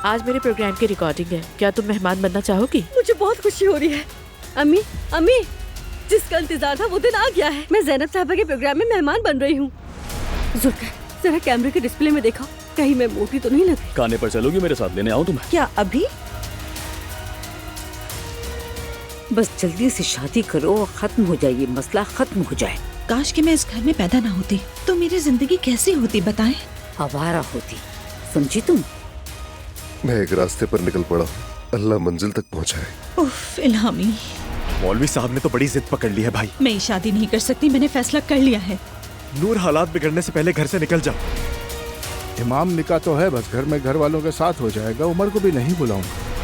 आज मेरे प्रोग्राम की रिकॉर्डिंग है, क्या तुम मेहमान बनना चाहोगी? मुझे बहुत खुशी हो रही है। अम्मी, अम्मी, जिसका इंतजार था वो दिन आ गया है। मैं ज़ैनब साहबा के प्रोग्राम में मेहमान बन रही हूँ। जुल्फकार, जरा कैमरे के डिस्प्ले में देखो, कहीं मैं मोटी तो नहीं लग रही। खाने पर चलोगी मेरे साथ, लेने आऊं तुम्हें? क्या अभी? बस जल्दी से शादी करो और खत्म हो जाए, ये मसला खत्म हो जाए। काश कि मैं इस घर में पैदा ना होती तो मेरी जिंदगी कैसी होती बताएं? आवारा होती, समझी तुम? मैं एक रास्ते पर निकल पड़ा हूँ, अल्लाह मंजिल तक पहुँचाए। उफ इल्हामी, मौलवी साहब ने तो बड़ी जिद पकड़ ली है भाई। मैं ये शादी नहीं कर सकती, मैंने फैसला कर लिया है। नूर, हालात बिगड़ने से पहले घर से निकल जाओ। इमाम निकाह तो है, बस घर में घर वालों के साथ हो जाएगा। उमर को भी नहीं बुलाऊंगा।